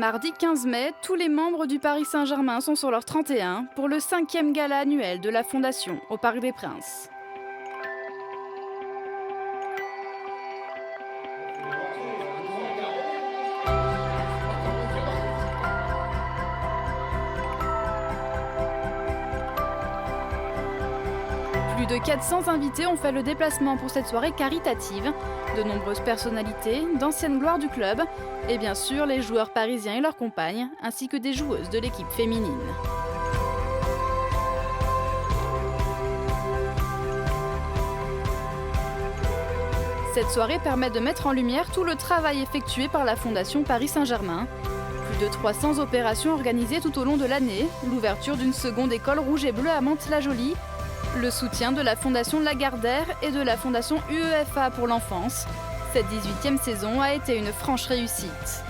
Mardi 15 mai, tous les membres du Paris Saint-Germain sont sur leur 31 pour le 5e gala annuel de la Fondation au Parc des Princes. Plus de 400 invités ont fait le déplacement pour cette soirée caritative. De nombreuses personnalités, d'anciennes gloires du club, et bien sûr les joueurs parisiens et leurs compagnes, ainsi que des joueuses de l'équipe féminine. Cette soirée permet de mettre en lumière tout le travail effectué par la Fondation Paris Saint-Germain. Plus de 300 opérations organisées tout au long de l'année, l'ouverture d'une seconde école rouge et bleue à Mantes-la-Jolie, le soutien de la Fondation Lagardère et de la Fondation UEFA pour l'enfance. Cette 18e saison a été une franche réussite.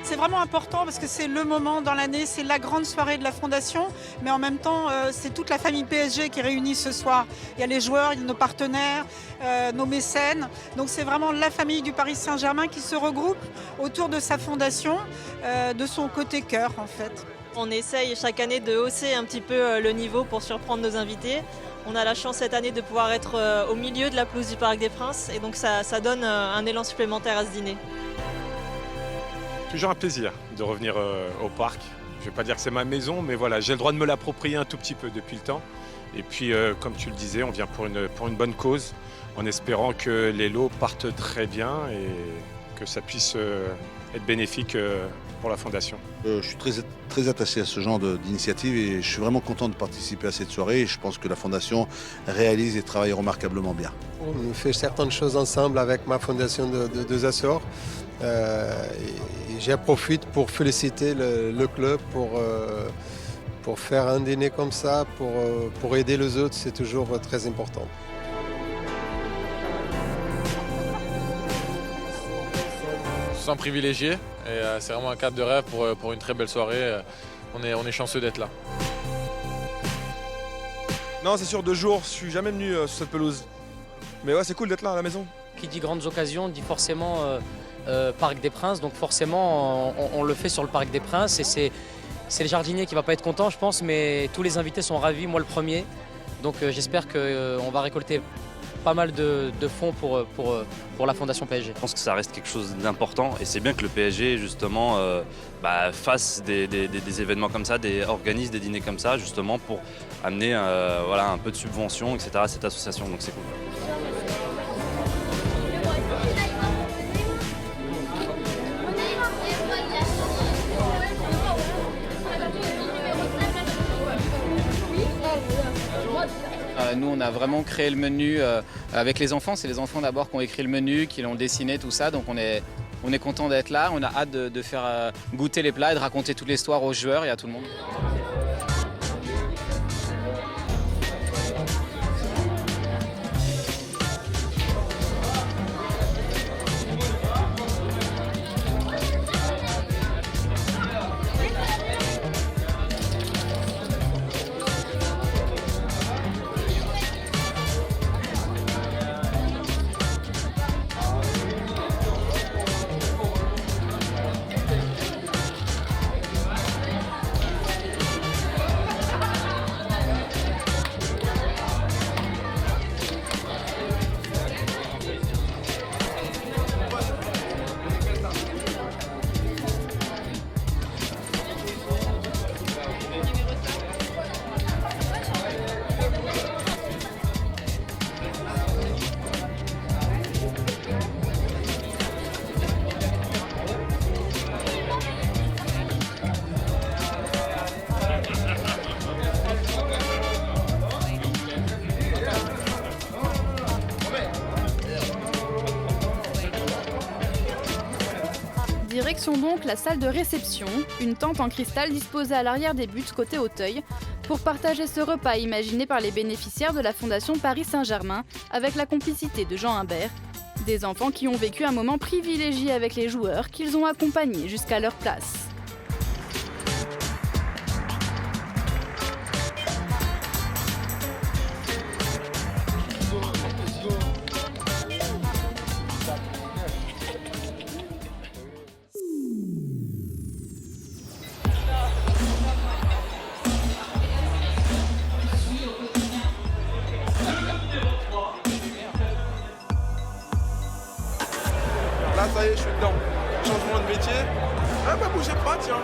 C'est vraiment important parce que c'est le moment dans l'année, c'est la grande soirée de la Fondation, mais en même temps, c'est toute la famille PSG qui est réunie ce soir. Il y a les joueurs, il y a nos partenaires, nos mécènes. Donc c'est vraiment la famille du Paris Saint-Germain qui se regroupe autour de sa fondation, de son côté cœur en fait. On essaye chaque année de hausser un petit peu le niveau pour surprendre nos invités. On a la chance cette année de pouvoir être au milieu de la pelouse du Parc des Princes et donc ça donne un élan supplémentaire à ce dîner. Toujours un plaisir de revenir au parc. Je ne vais pas dire que c'est ma maison, mais voilà, j'ai le droit de me l'approprier un tout petit peu depuis le temps. Et puis, comme tu le disais, on vient pour une bonne cause, en espérant que les lots partent très bien et que ça puisse être bénéfique pour la Fondation. Je suis très attaché à ce genre d'initiative et je suis vraiment content de participer à cette soirée. Et je pense que la Fondation réalise et travaille remarquablement bien. On fait certaines choses ensemble avec ma fondation de deux Açores. J'en profite pour féliciter le club pour faire un dîner comme ça, pour aider les autres, c'est toujours très important. Je me sens privilégié et c'est vraiment un cadre de rêve pour une très belle soirée. On est chanceux d'être là. Non, c'est sûr, 2 jours, je suis jamais venu sur cette pelouse. Mais ouais, c'est cool d'être là à la maison. Qui dit grandes occasions dit forcément Parc des Princes, donc forcément on le fait sur le Parc des Princes et c'est le jardinier qui va pas être content je pense, mais tous les invités sont ravis, moi le premier, donc j'espère qu'on va récolter pas mal de fonds pour la Fondation PSG. Je pense que ça reste quelque chose d'important et c'est bien que le PSG justement fasse des événements comme ça, organise des dîners comme ça justement pour amener un peu de subvention etc. à cette association, donc c'est cool. Nous, on a vraiment créé le menu avec les enfants. C'est les enfants d'abord qui ont écrit le menu, qui l'ont dessiné, tout ça. Donc on est content d'être là. On a hâte de faire goûter les plats et de raconter toute l'histoire aux joueurs et à tout le monde. Direction donc la salle de réception, une tente en cristal disposée à l'arrière des buts côté Auteuil, pour partager ce repas imaginé par les bénéficiaires de la Fondation Paris Saint-Germain avec la complicité de Jean Imbert. Des enfants qui ont vécu un moment privilégié avec les joueurs qu'ils ont accompagnés jusqu'à leur place. Là, ça y est, je suis dedans. Changement de métier. Ah bah bougez pas, tiens.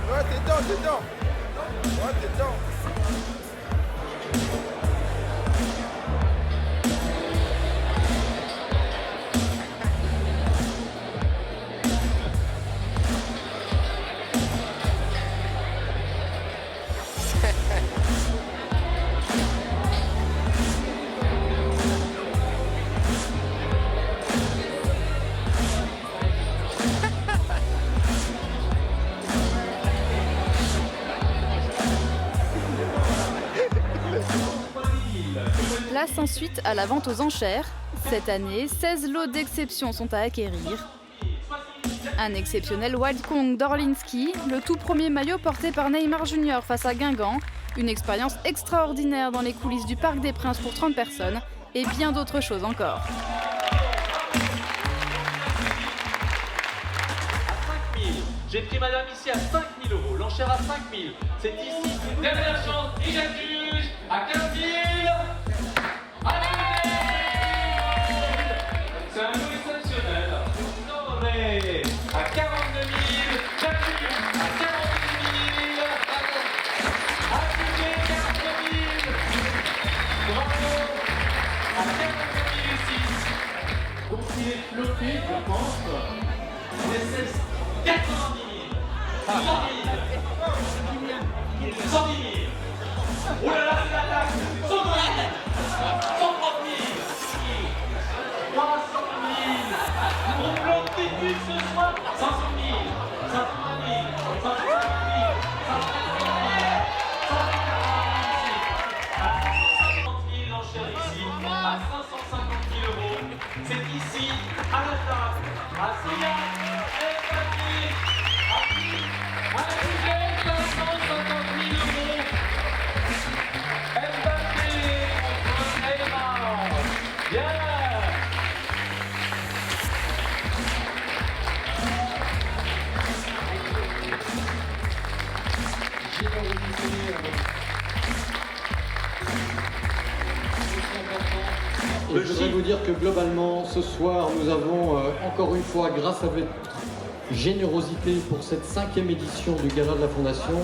Ouais, t'es dedans, t'es dedans. Ouais, t'es dedans. Place ensuite à la vente aux enchères. Cette année, 16 lots d'exception sont à acquérir. Un exceptionnel Wild Kong d'Orlinski, le tout premier maillot porté par Neymar Junior face à Guingamp, une expérience extraordinaire dans les coulisses du Parc des Princes pour 30 personnes, et bien d'autres choses encore. J'ai pris madame ici à 5 000 €, l'enchère à 5 000. C'est ici. Dernière chance, et j'accuse à 15 000. Allez, c'est un lot exceptionnel. Non mais à 42 000, j'accuse à 42 000. Accusé 42 000. Bravo. À 42 000 ici. Donc il est flotté, je pense. On essaie 90 000. 100 000. 100 000. Oh là là, c'est l'attaque. 100 000. 130 000. 300 000. On plante des buts ce soir. 500 000. 520 000. 550 000. 550 000. 550 000 l'enchère ici. À 550 000 €. C'est ici, à la table. À Sia. Et je voudrais vous dire que globalement, ce soir, nous avons encore une fois, grâce à votre générosité pour cette 5e édition du Gala de la Fondation,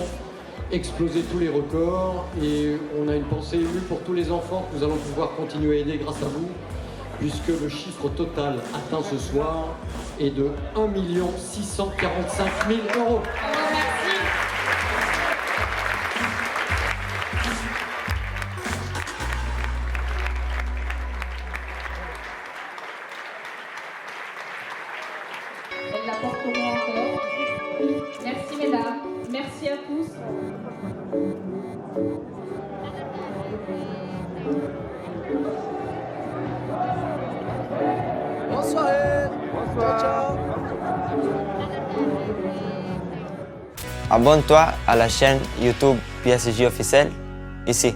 explosé tous les records. Et on a une pensée émue pour tous les enfants que nous allons pouvoir continuer à aider grâce à vous, puisque le chiffre total atteint ce soir est de 1 645 000 €. Elles la porteront encore. Merci mesdames, merci à tous. Bonne soirée. Ciao, ciao. Abonne-toi à la chaîne YouTube PSG officielle ici.